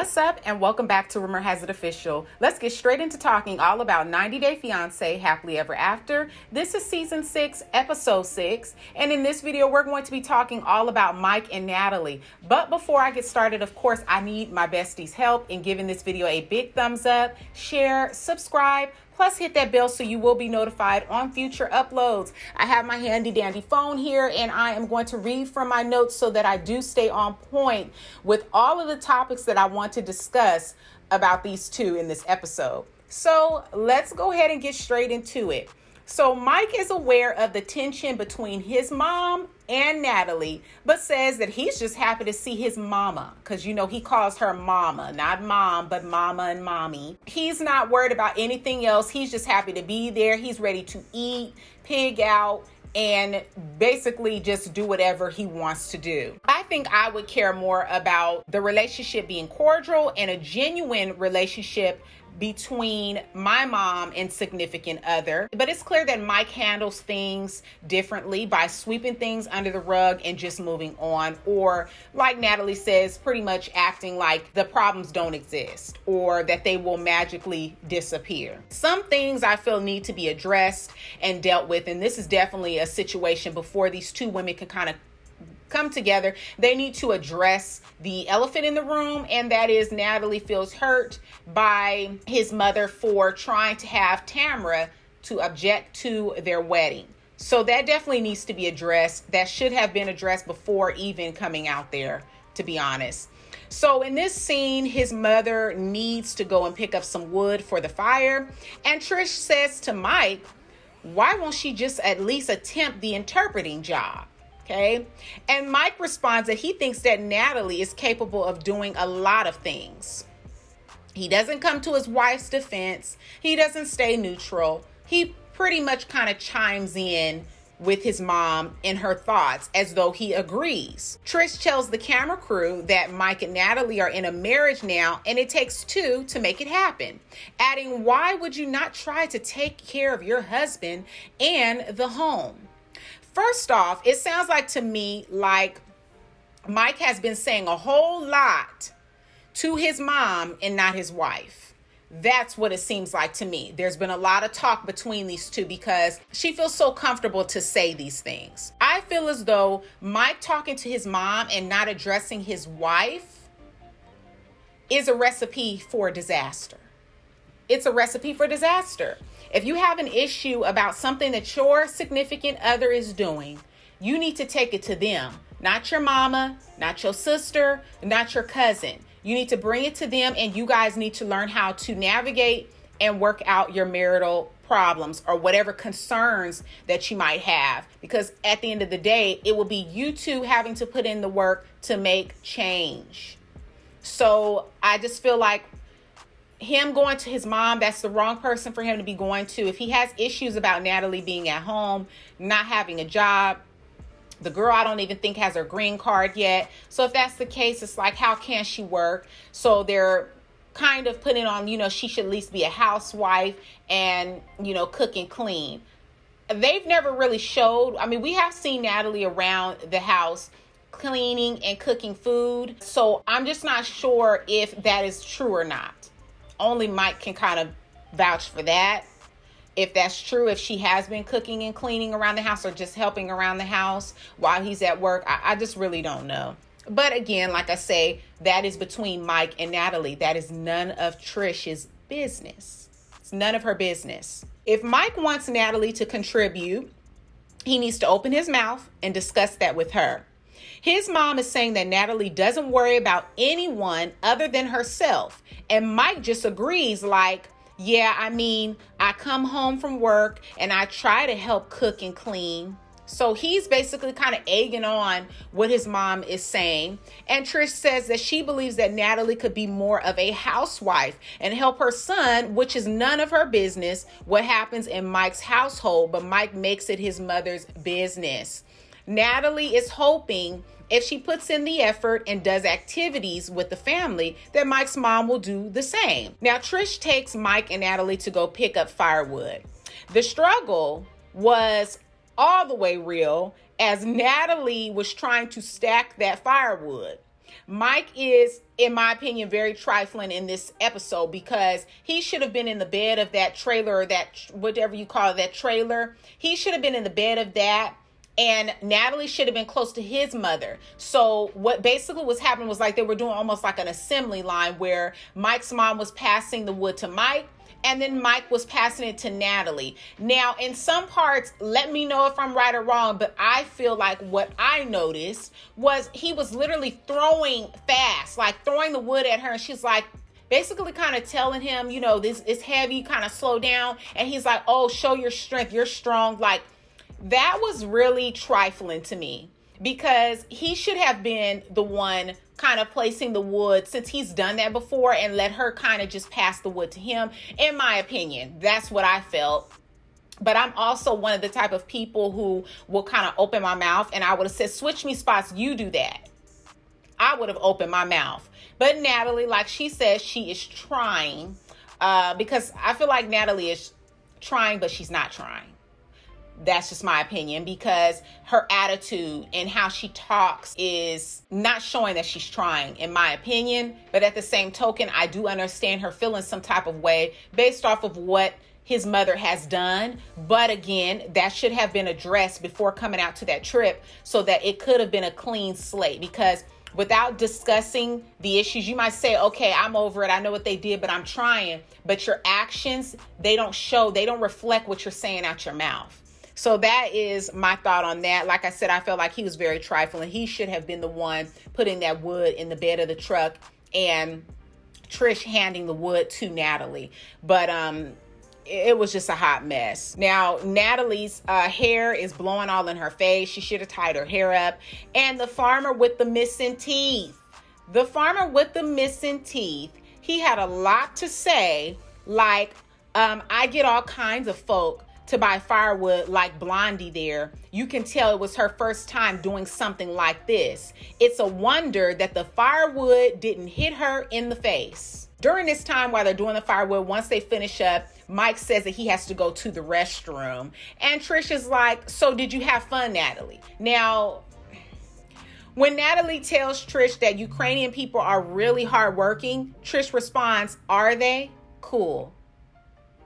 What's up, and welcome back to Rumor Has It Official. Let's get straight into talking all about 90 Day Fiance Happily Ever After. This is season 6, episode 6, and in this video, we're going to be talking all about Mike and Natalie. But before I get started, of course, I need my besties' help in giving this video a big thumbs up, share, subscribe, plus hit that bell so you will be notified on future uploads. I have my handy dandy phone here and I am going to read from my notes so that I do stay on point with all of the topics that I want to discuss about these two in this episode. So let's go ahead and get straight into it. So Mike is aware of the tension between his mom and Natalie, but says that he's just happy to see his mama because, you know, he calls her mama, not mom, but mama and mommy. He's not worried about anything else. He's just happy to be there. He's ready to eat, pig out, and basically just do whatever he wants to do. I think I would care more about the relationship being cordial and a genuine relationship between my mom and significant other. But it's clear that Mike handles things differently by sweeping things under the rug and just moving on, or like Natalie says, pretty much acting like the problems don't exist or that they will magically disappear. Some things I feel need to be addressed and dealt with, and this is definitely a situation before these two women can kind of come together. They need to address the elephant in the room, and that is Natalie feels hurt by his mother for trying to have Tamara to object to their wedding. So that definitely needs to be addressed. That should have been addressed before even coming out there, to be honest. So in this scene, his mother needs to go and pick up some wood for the fire, and Trish says to Mike, why won't she just at least attempt the interpreting job? Okay. And Mike responds that he thinks that Natalie is capable of doing a lot of things. He doesn't come to his wife's defense. He doesn't stay neutral. He pretty much kind of chimes in with his mom in her thoughts as though he agrees. Trish tells the camera crew that Mike and Natalie are in a marriage now and it takes two to make it happen, adding, why would you not try to take care of your husband and the home? First off, it sounds like to me like Mike has been saying a whole lot to his mom and not his wife. That's what it seems like to me. There's been a lot of talk between these two because she feels so comfortable to say these things. I feel as though Mike talking to his mom and not addressing his wife is a recipe for disaster. It's a recipe for disaster. If you have an issue about something that your significant other is doing, you need to take it to them, not your mama, not your sister, not your cousin. You need to bring it to them, and you guys need to learn how to navigate and work out your marital problems or whatever concerns that you might have. Because at the end of the day, it will be you two having to put in the work to make change. So I just feel like him going to his mom, that's the wrong person for him to be going to. If he has issues about Natalie being at home, not having a job, the girl I don't even think has her green card yet. So if that's the case, it's like, how can she work? So they're kind of putting on, she should at least be a housewife and, cook and clean. They've never really showed. I mean, we have seen Natalie around the house cleaning and cooking food. So I'm just not sure if that is true or not. Only Mike can kind of vouch for that. If that's true, if she has been cooking and cleaning around the house or just helping around the house while he's at work, I just really don't know. But again, like I say, that is between Mike and Natalie. That is none of Trish's business. It's none of her business. If Mike wants Natalie to contribute, he needs to open his mouth and discuss that with her. His mom is saying that Natalie doesn't worry about anyone other than herself. And Mike just agrees like, yeah, I mean, I come home from work and I try to help cook and clean. So he's basically kind of egging on what his mom is saying. And Trish says that she believes that Natalie could be more of a housewife and help her son, which is none of her business, what happens in Mike's household. But Mike makes it his mother's business. Natalie is hoping if she puts in the effort and does activities with the family, that Mike's mom will do the same. Now, Trish takes Mike and Natalie to go pick up firewood. The struggle was all the way real as Natalie was trying to stack that firewood. Mike is, in my opinion, very trifling in this episode because he should have been in the bed of that trailer, or that, whatever you call it, that trailer. He should have been in the bed of that. And Natalie should have been close to his mother. So what basically was happening was like they were doing almost like an assembly line where Mike's mom was passing the wood to Mike, and then Mike was passing it to Natalie. Now, in some parts, let me know if I'm right or wrong, but I feel like what I noticed was he was literally throwing fast, like throwing the wood at her. And she's like, basically kind of telling him, you know, this is heavy, kind of slow down. And he's like, oh, show your strength. You're strong. Like, that was really trifling to me because he should have been the one kind of placing the wood, since he's done that before, and let her kind of just pass the wood to him. In my opinion, that's what I felt. But I'm also one of the type of people who will kind of open my mouth, and I would have said, switch me spots, you do that. I would have opened my mouth. But Natalie, like she says, she is trying, because I feel like Natalie is trying, but she's not trying. That's just my opinion, because her attitude and how she talks is not showing that she's trying, in my opinion. But at the same token, I do understand her feeling some type of way based off of what his mother has done. But again, that should have been addressed before coming out to that trip so that it could have been a clean slate. Because without discussing the issues, you might say, okay, I'm over it. I know what they did, but I'm trying. But your actions, they don't show, they don't reflect what you're saying out your mouth. So that is my thought on that. Like I said, I felt like he was very trifling. He should have been the one putting that wood in the bed of the truck and Trish handing the wood to Natalie. But it was just a hot mess. Now, Natalie's hair is blowing all in her face. She should have tied her hair up. And the farmer with the missing teeth. The farmer with the missing teeth, he had a lot to say. Like, I get all kinds of folk to buy firewood like Blondie there. You can tell it was her first time doing something like this. It's a wonder that the firewood didn't hit her in the face. During this time while they're doing the firewood, once they finish up, Mike says that he has to go to the restroom. And Trish is like, so did you have fun, Natalie? Now, when Natalie tells Trish that Ukrainian people are really hardworking, Trish responds, are they? Cool.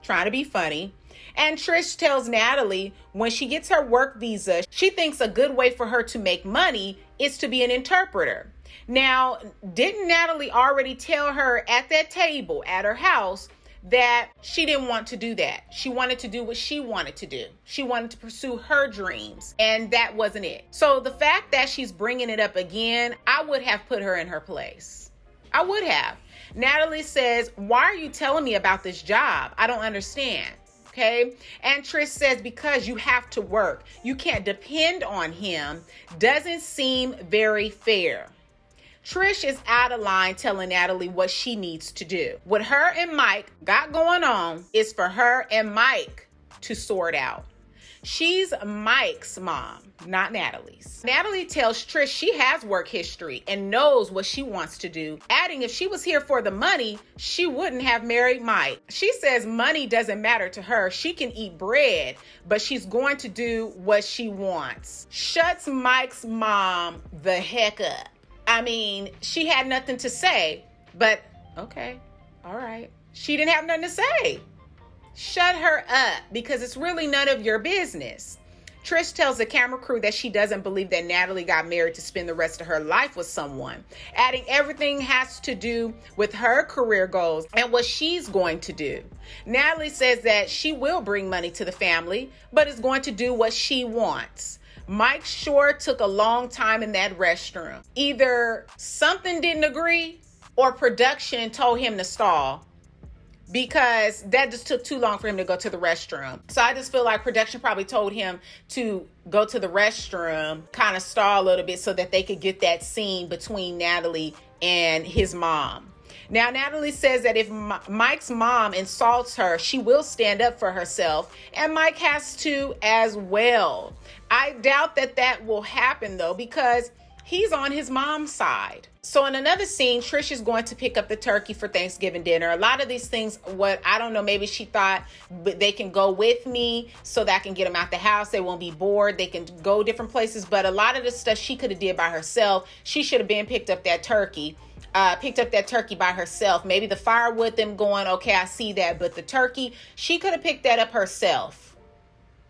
Trying to be funny. And Trish tells Natalie when she gets her work visa, she thinks a good way for her to make money is to be an interpreter. Now, didn't Natalie already tell her at that table at her house that she didn't want to do that? She wanted to do what she wanted to do. She wanted to pursue her dreams, and that wasn't it. So the fact that she's bringing it up again, I would have put her in her place. I would have. Natalie says, why are you telling me about this job? I don't understand. Okay. And Trish says, because you have to work. You can't depend on him. Doesn't seem very fair. Trish is out of line telling Natalie what she needs to do. What her and Mike got going on is for her and Mike to sort out. She's Mike's mom, not Natalie's. Natalie tells Trish she has work history and knows what she wants to do, adding if she was here for the money, she wouldn't have married Mike. She says money doesn't matter to her. She can eat bread, but she's going to do what she wants. Shuts Mike's mom the heck up. I mean, she had nothing to say, but okay, all right. She didn't have nothing to say. Shut her up, because it's really none of your business. Trish tells the camera crew that she doesn't believe that Natalie got married to spend the rest of her life with someone, adding everything has to do with her career goals and what she's going to do. Natalie says that she will bring money to the family, but is going to do what she wants. Mike sure took a long time in that restroom. Either something didn't agree or production told him to stall, because that just took too long for him to go to the restroom. So I just feel like production probably told him to go to the restroom, kind of stall a little bit so that they could get that scene between Natalie and his mom. Now, Natalie says that if Mike's mom insults her, she will stand up for herself, and Mike has to as well. I doubt that that will happen, though, because He's on his mom's side. So in another scene, Trish is going to pick up the turkey for Thanksgiving dinner. A lot of these things, I don't know, maybe she thought they can go with me so that I can get them out the house. They won't be bored. They can go different places. But a lot of the stuff she could have did by herself. She should have been picked up that turkey by herself. Maybe the firewood, them going, okay, I see that. But the turkey, she could have picked that up herself.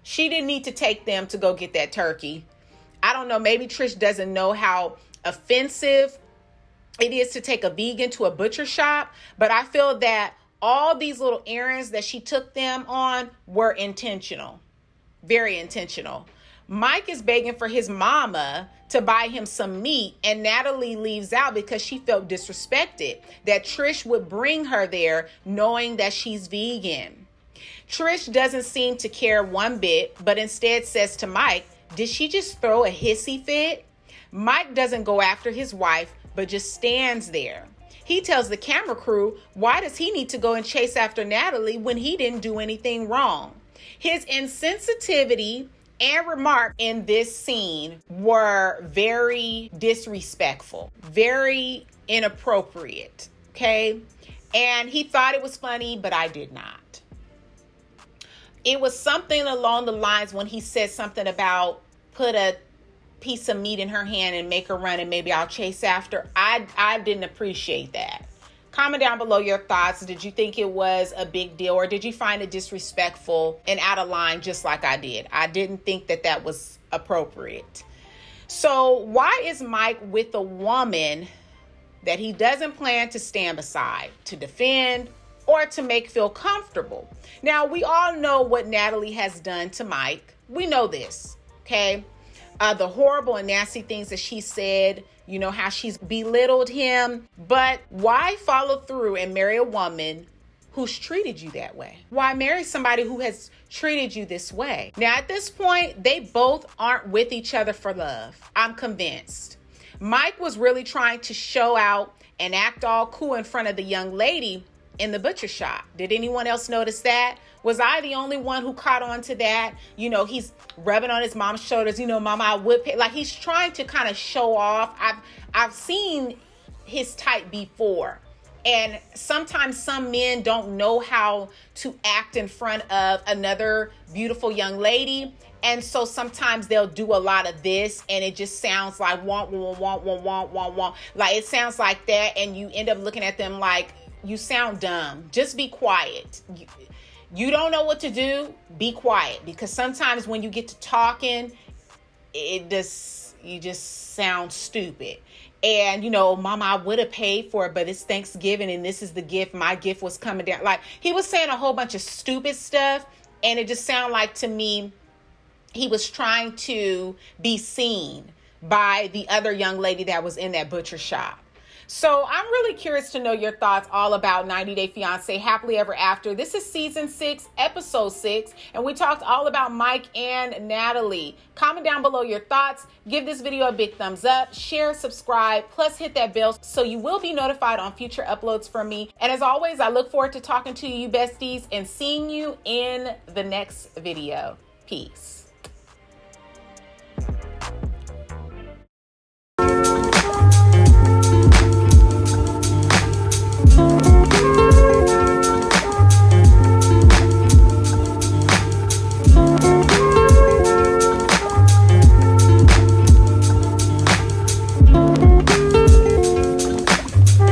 She didn't need to take them to go get that turkey. I don't know. Maybe Trish doesn't know how offensive it is to take a vegan to a butcher shop. But I feel that all these little errands that she took them on were intentional. Very intentional. Mike is begging for his mama to buy him some meat, and Natalie leaves out because she felt disrespected that Trish would bring her there knowing that she's vegan. Trish doesn't seem to care one bit, but instead says to Mike, did she just throw a hissy fit? Mike doesn't go after his wife, but just stands there. He tells the camera crew, why does he need to go and chase after Natalie when he didn't do anything wrong? His insensitivity and remark in this scene were very disrespectful, very inappropriate, okay? And he thought it was funny, but I did not. It was something along the lines when he said something about put a piece of meat in her hand and make her run and maybe I'll chase after. I didn't appreciate that. Comment down below your thoughts. Did you think it was a big deal, or did you find it disrespectful and out of line just like I did? I didn't think that was appropriate. So why is Mike with a woman that he doesn't plan to stand beside, to defend, or to make feel comfortable? Now, we all know what Natalie has done to Mike. We know this, okay? The horrible and nasty things that she said, you know, how she's belittled him. But why follow through and marry a woman who's treated you that way? Why marry somebody who has treated you this way? Now, at this point, they both aren't with each other for love. I'm convinced. Mike was really trying to show out and act all cool in front of the young lady in the butcher shop. Did anyone else notice that? Was I the only one who caught on to that? You know, he's rubbing on his mom's shoulders. You know, mama, I would pay. Like, he's trying to kind of show off. I've seen his type before. And sometimes some men don't know how to act in front of another beautiful young lady. And so sometimes they'll do a lot of this and it just sounds like want. Like, it sounds like that. And you end up looking at them like, you sound dumb. Just be quiet. You don't know what to do, be quiet. Because sometimes when you get to talking, you just sound stupid. And, you know, mama, I would have paid for it, but it's Thanksgiving and this is the gift. My gift was coming down. Like, he was saying a whole bunch of stupid stuff. And it just sounded like, to me, he was trying to be seen by the other young lady that was in that butcher shop. So I'm really curious to know your thoughts all about 90 Day Fiance Happily Ever After. This is season 6, episode 6, and we talked all about Mike and Natalie. Comment down below your thoughts. Give this video a big thumbs up, share, subscribe, plus hit that bell so you will be notified on future uploads from me. And as always, I look forward to talking to you besties and seeing you in the next video. Peace.